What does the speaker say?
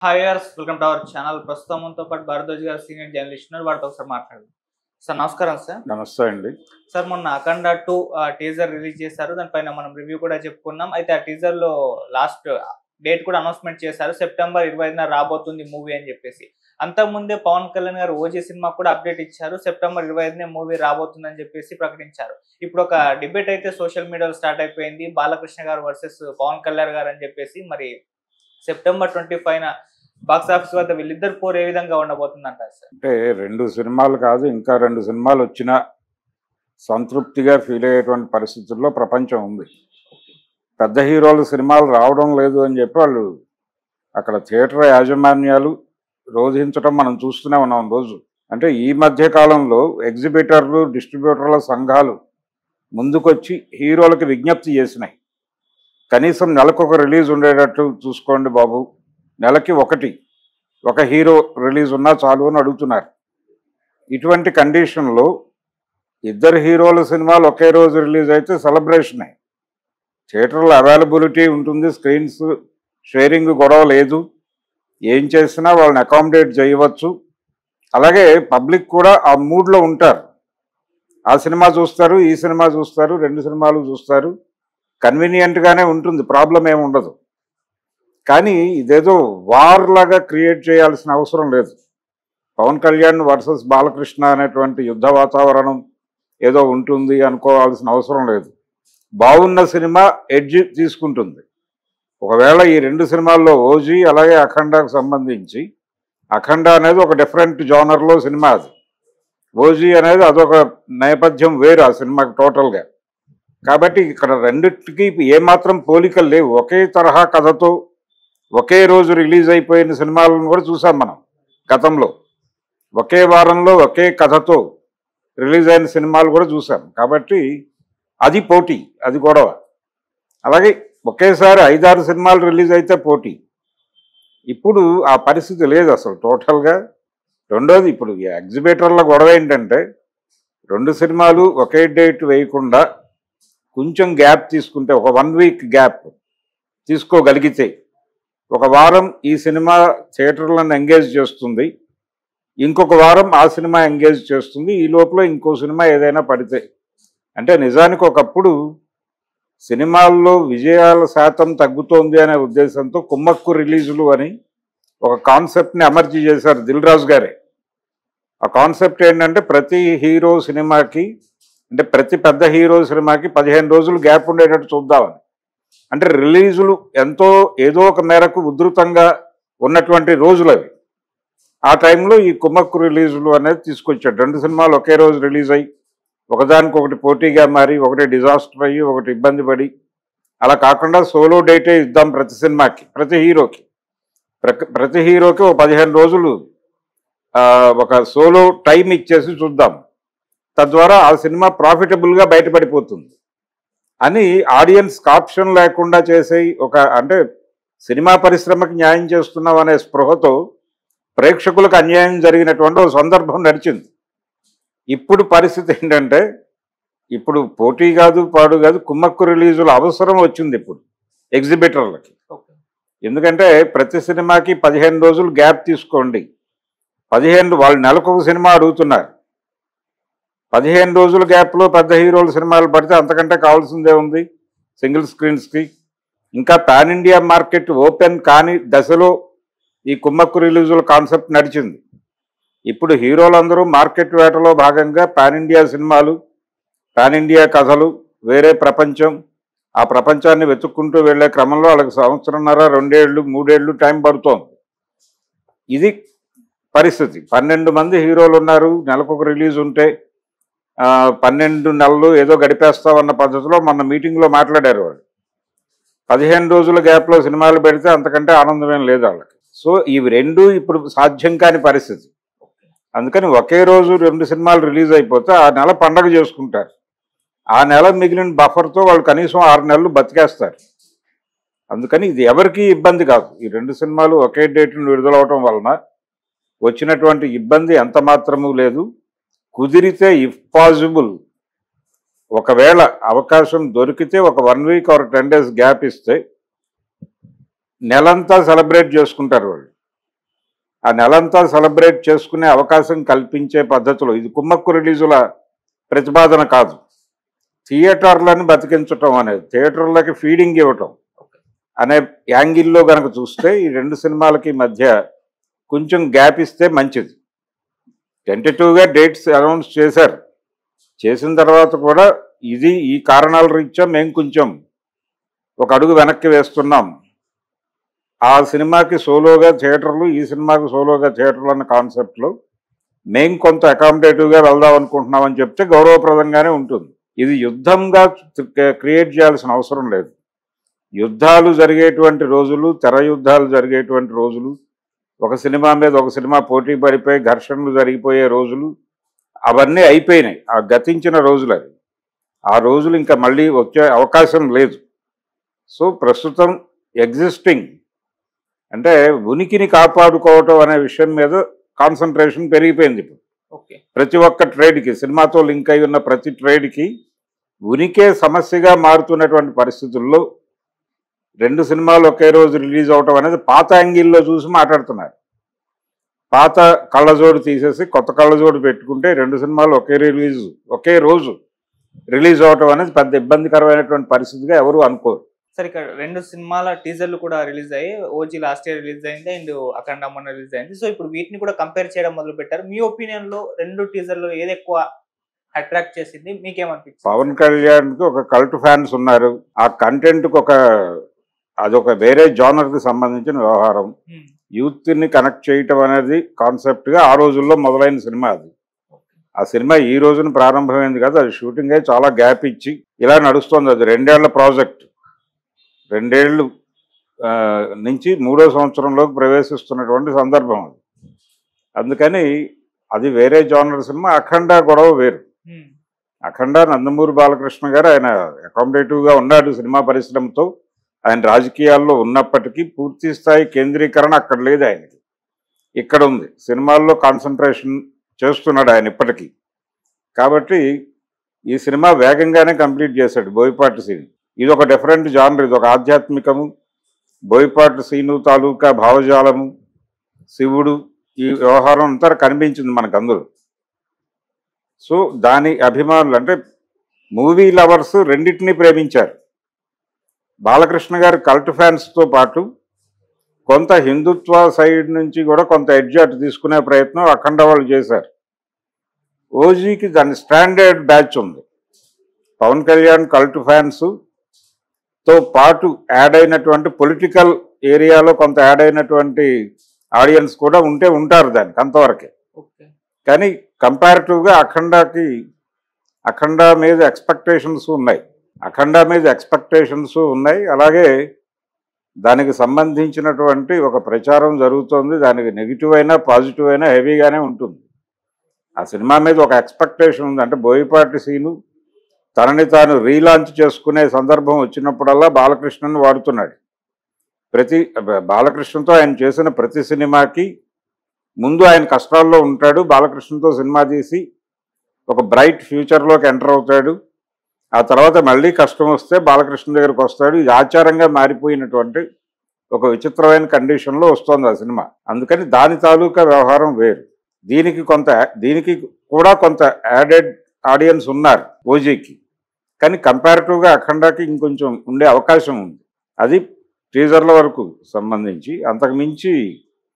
Hi yards welcome to our channel. ప్రస్తుతం మనతో పాటు భారద్వాజ్ గారు సీనియర్ జర్నలిస్ట్ ఉన్నారు. వారితో ఒకసారి మాట్లాడదాం. సార్ నమస్కారం సార్. నమస్తే అండి. సార్ మొన్న అఖండ 2 టీజర్ రిలీజ్ చేశారు. దానిపైన మనం రివ్యూ కూడా చెప్పుకున్నాం. అయితే ఆ టీజర్ లో లాస్ట్ డేట్ కూడా అనౌన్స్మెంట్ చేశారు. సెప్టెంబర్ 25న రాబోతుంది మూవీ అని చెప్పేసి. అంతకుముందే పవన్ కళ్యాణ్ గారు ఓజీ సినిమా కూడా అప్డేట్ ఇచ్చారు. సెప్టెంబర్ 25నే మూవీ రాబోతుందని చెప్పేసి ప్రకటించారు. ఇప్పుడు ఒక డిబేట్ అయితే సోషల్ మీడియాలో స్టార్ట్ అయిపోయింది. బాలకృష్ణ గారు వర్సెస్ పవన్ కళ్యాణ్ గారు అని చెప్పేసి. మరి సెప్టెంబర్ 25న బాక్స్ ఆఫీస్ వద్ద వీళ్ళిద్దరు పోరు ఏ విధంగా ఉండబోతుంది అంటారు సార్? అంటే 2 సినిమాలు కాదు, ఇంకా 2 సినిమాలు వచ్చినా సంతృప్తిగా ఫీల్ అయ్యేటువంటి పరిస్థితుల్లో ప్రపంచం ఉంది. పెద్ద హీరోల సినిమాలు రావడం లేదు అని చెప్పి వాళ్ళు అక్కడ థియేటర్ యాజమాన్యాలు రోధించడం మనం చూస్తూనే ఉన్నాం రోజు. అంటే ఈ మధ్య కాలంలో ఎగ్జిబిటర్లు, డిస్ట్రిబ్యూటర్ల సంఘాలు ముందుకొచ్చి హీరోలకు విజ్ఞప్తి చేసినాయి. కనీసం నెలకొక రిలీజ్ ఉండేటట్టు చూసుకోండి బాబు, నెలకి ఒక హీరో రిలీజ్ ఉన్నా చాలు అని అడుగుతున్నారు. ఇటువంటి కండిషన్లో 2 హీరోల సినిమాలు ఒకే రోజు రిలీజ్ అయితే సెలబ్రేషనే. థియేటర్లో అవైలబిలిటీ ఉంటుంది, స్క్రీన్స్ షేరింగ్ గొడవ లేదు, ఏం చేసినా వాళ్ళని అకామిడేట్ చేయవచ్చు. అలాగే పబ్లిక్ కూడా ఆ మూడ్లో ఉంటారు. ఆ సినిమా చూస్తారు, ఈ సినిమా చూస్తారు, 2 సినిమాలు చూస్తారు. కన్వీనియంట్గానే ఉంటుంది, ప్రాబ్లం ఏమి ఉండదు. కానీ ఇదేదో వార్ లాగా క్రియేట్ చేయాల్సిన అవసరం లేదు. పవన్ కళ్యాణ్ వర్సెస్ బాలకృష్ణ అనేటువంటి యుద్ధ వాతావరణం ఏదో ఉంటుంది అనుకోవాల్సిన అవసరం లేదు. బాగున్న సినిమా ఎడ్జ్ తీసుకుంటుంది. ఒకవేళ ఈ 2 సినిమాల్లో ఓజీ అలాగే అఖండాకు సంబంధించి, అఖండ అనేది ఒక డిఫరెంట్ జోనర్లో సినిమా, అది ఓజీ అనేది అదొక నేపథ్యం వేరు ఆ సినిమాకి టోటల్గా. కాబట్టి ఇక్కడ రెండింటికి ఏమాత్రం పోలికలు లేవు. ఒకే తరహా కథతో ఒకే రోజు రిలీజ్ అయిపోయిన సినిమాలను కూడా చూసాం మనం గతంలో. ఒకే వారంలో ఒకే కథతో రిలీజ్ అయిన సినిమాలు కూడా చూసాం. కాబట్టి అది పోటీ, అది గొడవ. అలాగే ఒకేసారి 5-6 సినిమాలు రిలీజ్ అయితే పోటీ. ఇప్పుడు ఆ పరిస్థితి లేదు అసలు టోటల్గా. రెండోది, ఇప్పుడు ఎగ్జిబిటర్ల గొడవ ఏంటంటే 2 సినిమాలు ఒకే డేట్ వేయకుండా కొంచెం గ్యాప్ తీసుకుంటే, ఒక 1 వీక్ గ్యాప్ తీసుకోగలిగితే, ఒక వారం ఈ సినిమా థియేటర్లను ఎంగేజ్ చేస్తుంది, ఇంకొక వారం ఆ సినిమా ఎంగేజ్ చేస్తుంది, ఈ లోపల ఇంకో సినిమా ఏదైనా పడితే. అంటే నిజానికి ఒకప్పుడు సినిమాల్లో విజయాల శాతం తగ్గుతోంది అనే ఉద్దేశంతో కుమ్మక్కు రిలీజులు అని ఒక కాన్సెప్ట్ని అమర్చి చేశారు దిల్ రాజు గారే. ఆ కాన్సెప్ట్ ఏంటంటే ప్రతి హీరో సినిమాకి, అంటే ప్రతి పెద్ద హీరో సినిమాకి 15 రోజులు గ్యాప్ ఉండేటట్టు చూద్దామని. అంటే రిలీజులు ఏదో ఒక మేరకు ఉధృతంగా ఉన్నటువంటి రోజులు అవి. ఆ టైంలో ఈ కుమ్మక్కు రిలీజులు అనేది తీసుకొచ్చాడు. 2 సినిమాలు ఒకే రోజు రిలీజ్ అయ్యి ఒకదానికొకటి పోటీగా మారి, ఒకటి డిజాస్టర్ అయ్యి, ఒకటి ఇబ్బంది పడి, అలా కాకుండా సోలో డేటే ఇద్దాం ప్రతి సినిమాకి, ప్రతి హీరోకి ఒక 15 రోజులు ఒక సోలో టైం ఇచ్చేసి చూద్దాం, తద్వారా ఆ సినిమా ప్రాఫిటబుల్గా బయటపడిపోతుంది అని ఆడియన్స్కి ఆప్షన్ లేకుండా చేసే అంటే సినిమా పరిశ్రమకి న్యాయం చేస్తున్నాం అనే స్పృహతో ప్రేక్షకులకు అన్యాయం జరిగినటువంటి ఒక సందర్భం నడిచింది. ఇప్పుడు పరిస్థితి ఏంటంటే, ఇప్పుడు పోటీ కాదు, పాడు కాదు, కుమ్మక్కు రిలీజుల అవసరం వచ్చింది ఇప్పుడు ఎగ్జిబిటర్లకి. ఎందుకంటే ప్రతి సినిమాకి 15 రోజులు గ్యాప్ తీసుకోండి. 15 వాళ్ళు నెలకొక సినిమా అడుగుతున్నారు. 15 రోజుల గ్యాప్లో పెద్ద హీరోల సినిమాలు పడితే అంతకంటే కావాల్సిందే ఉంది సింగిల్ స్క్రీన్స్కి. ఇంకా పాన్ ఇండియా మార్కెట్ ఓపెన్ కాని దశలో ఈ కుమ్మక్కు రిలీజుల కాన్సెప్ట్ నడిచింది. ఇప్పుడు హీరోలందరూ మార్కెట్ వేటలో భాగంగా పాన్ ఇండియా సినిమాలు, పాన్ ఇండియా కథలు, వేరే ప్రపంచం, ఆ ప్రపంచాన్ని వెతుక్కుంటూ వెళ్లే క్రమంలో వాళ్ళకి 1.5, 2 ఏళ్ళు, 3 ఏళ్ళు టైం పడుతోంది. ఇది పరిస్థితి. 12 మంది హీరోలు ఉన్నారు, నెలకొక రిలీజ్ ఉంటే 12 నెలలు ఏదో గడిపేస్తామన్న పద్ధతిలో మొన్న మీటింగ్లో మాట్లాడారు వాళ్ళు. 15 రోజుల గ్యాప్లో సినిమాలు పెడితే అంతకంటే ఆనందమేం లేదు వాళ్ళకి. సో ఇవి 2 ఇప్పుడు సాధ్యం కాని పరిస్థితి. అందుకని ఒకే రోజు 2 సినిమాలు రిలీజ్ అయిపోతే ఆ నెల పండగ చేసుకుంటారు. ఆ నెల మిగిలిన బఫర్తో వాళ్ళు కనీసం 6 నెలలు బతికేస్తారు. అందుకని ఇది ఎవరికీ ఇబ్బంది కాదు. ఈ 2 సినిమాలు ఒకే డేట్ను విడుదలవటం వలన వచ్చినటువంటి ఇబ్బంది ఎంత మాత్రమూ లేదు. కుదిరితే ఇఫ్ పాసిబుల్, ఒకవేళ అవకాశం దొరికితే ఒక 1 వీక్ ఆర్ 10 డేస్ గ్యాప్ ఇస్తే నెలంతా సెలబ్రేట్ చేసుకుంటారు వాళ్ళు. ఆ నెలంతా సెలబ్రేట్ చేసుకునే అవకాశం కల్పించే పద్ధతిలో, ఇది కుమ్మక్కు రిలీజుల ప్రతిపాదన కాదు, థియేటర్లను బతికించటం అనేది, థియేటర్లకి ఫీడింగ్ ఇవ్వటం అనే యాంగిల్లో కనుక చూస్తే ఈ రెండు సినిమాలకి మధ్య కొంచెం గ్యాప్ ఇస్తే మంచిది. టెంటేటివ్గా డేట్స్ అనౌన్స్ చేశారు, చేసిన తర్వాత కూడా ఇది ఈ కారణాల రీత్యా మేము కొంచెం ఒక అడుగు వెనక్కి వేస్తున్నాం, ఆ సినిమాకి సోలోగా థియేటర్లు, ఈ సినిమాకి సోలోగా థియేటర్లు అన్న కాన్సెప్ట్లో మేము కొంత అకామిడేటివ్గా వెళ్దాం అనుకుంటున్నామని చెప్తే గౌరవప్రదంగానే ఉంటుంది. ఇది యుద్ధంగా క్రియేట్ చేయాల్సిన అవసరం లేదు. యుద్ధాలు జరిగేటువంటి రోజులు, తెర యుద్ధాలు జరిగేటువంటి రోజులు, ఒక సినిమా మీద ఒక సినిమా పోటీ పడిపోయి ఘర్షణలు జరిగిపోయే రోజులు అవన్నీ అయిపోయినాయి, ఆ గతించిన రోజులు అవి. ఆ రోజులు ఇంకా మళ్ళీ వచ్చే అవకాశం లేదు. సో ప్రస్తుతం ఎగ్జిస్టింగ్ అంటే ఉనికిని కాపాడుకోవటం అనే విషయం మీద కాన్సన్ట్రేషన్ పెరిగిపోయింది ఇప్పుడు. ప్రతి ఒక్క ట్రేడ్కి, సినిమాతో లింక్ అయి ఉన్న ప్రతి ట్రేడ్కి ఉనికే సమస్యగా మారుతున్నటువంటి పరిస్థితుల్లో రెండు సినిమాలు ఒకే రోజు రిలీజ్ అవటం అనేది పాత యాంగిల్లో చూసి మాట్లాడుతున్నారు. పాత కళ్ళజోడు తీసేసి కొత్త కళ్ళజోడు పెట్టుకుంటే రెండు సినిమాలు ఒకే రోజు రిలీజ్ అవటం అనేది పెద్ద ఇబ్బందికరమైనటువంటి పరిస్థితిగా ఎవరు అనుకోరు. సరే, ఇక్కడ రెండు సినిమాల టీజర్లు కూడా రిలీజ్ అయ్యి, ఓజీ లాస్ట్ ఇయర్ రిలీజ్ అయింది అండ్ అఖండ మొన్న రిలీజ్ అయింది. సో ఇప్పుడు వీటిని కూడా కంపేర్ చేయడం మొదలు పెట్టారు. మీ ఒపీనియన్ లో రెండు టీజర్లు ఏది ఎక్కువ అట్రాక్ట్ చేసింది, మీకేమనిపించింది? పవన్ కళ్యాణ్కి ఒక కల్ట్ ఫ్యాన్స్ ఉన్నారు, ఆ కంటెంట్కి అదొక వేరే జానర్కి సంబంధించిన వ్యవహారం. యూత్ని కనెక్ట్ చేయటం అనేది కాన్సెప్ట్గా ఆ రోజుల్లో మొదలైన సినిమా అది. ఆ సినిమా ఈ రోజున ప్రారంభమైంది కదా, అది షూటింగ్ అయ్యి చాలా గ్యాప్ ఇచ్చి ఇలా నడుస్తుంది. అది 2 ఏళ్ల ప్రాజెక్ట్, 2 ఏళ్ళు నుంచి 3వ సంవత్సరంలోకి ప్రవేశిస్తున్నటువంటి సందర్భం అది. అందుకని అది వేరే జానర్ సినిమా. అఖండ గొడవ వేరు. అఖండ నందమూరి బాలకృష్ణ గారు ఆయన అకామిడేటివ్గా ఉన్నాడు సినిమా పరిశ్రమతో, ఆయన రాజకీయాల్లో ఉన్నప్పటికీ పూర్తి స్థాయి కేంద్రీకరణ అక్కడ లేదు ఆయనకి, ఇక్కడ ఉంది. సినిమాల్లో కాన్సన్ట్రేషన్ చేస్తున్నాడు ఆయన ఇప్పటికీ. కాబట్టి ఈ సినిమా వేగంగానే కంప్లీట్ చేశాడు బోయపాటి సీన్. ఇది ఒక డిఫరెంట్ జానర్, ఇది ఒక ఆధ్యాత్మికము, బోయపాటి సీను తాలూకా భావజాలము, శివుడు, ఈ వ్యవహారం అంతా కనిపించింది మనకు అందులో. సో దాని అభిమానులు అంటే మూవీ లవర్స్ రెండింటినీ ప్రేమించారు. బాలకృష్ణ గారి కల్ట్ ఫ్యాన్స్తో పాటు కొంత హిందుత్వ సైడ్ నుంచి కూడా కొంత ఎడ్జ్ తీసుకునే ప్రయత్నం అఖండ వాళ్ళు చేశారు. ఓజీకి దాని స్టాండర్డ్ బ్యాచ్ ఉంది. పవన్ కళ్యాణ్ కల్ట్ ఫ్యాన్స్తో పాటు యాడ్ అయినటువంటి పొలిటికల్ ఏరియాలో కొంత యాడ్ అయినటువంటి ఆడియన్స్ కూడా ఉంటారు దానికి అంతవరకే. కానీ కంపారిటివ్గా అఖండ మీద ఎక్స్పెక్టేషన్స్ ఉన్నాయి. అలాగే దానికి సంబంధించినటువంటి ఒక ప్రచారం జరుగుతుంది. దానికి నెగిటివ్ అయినా పాజిటివ్ అయినా హెవీగానే ఉంటుంది. ఆ సినిమా మీద ఒక ఎక్స్పెక్టేషన్ ఉంది. అంటే బోయపాటి సీను తనని తాను రీలాంచ్ చేసుకునే సందర్భం వచ్చినప్పుడల్లా బాలకృష్ణని వాడుతున్నాడు. బాలకృష్ణతో ఆయన చేసిన ప్రతి సినిమాకి ముందు ఆయన కష్టాల్లో ఉంటాడు, బాలకృష్ణతో సినిమా తీసి ఒక బ్రైట్ ఫ్యూచర్లోకి ఎంటర్ అవుతాడు. ఆ తర్వాత మళ్ళీ కష్టం వస్తే బాలకృష్ణ దగ్గరకు వస్తాడు. ఇది ఆచారంగా మారిపోయినటువంటి ఒక విచిత్రమైన కండిషన్లో వస్తుంది ఆ సినిమా. అందుకని దాని తాలూకా వ్యవహారం వేరు. దీనికి కూడా కొంత యాడెడ్ ఆడియన్స్ ఉన్నారు ఓజీకి. కానీ కంపారిటివ్గా అఖండాకి ఇంకొంచెం ఉండే అవకాశం ఉంది. అది టీజర్ల వరకు సంబంధించి. అంతకుమించి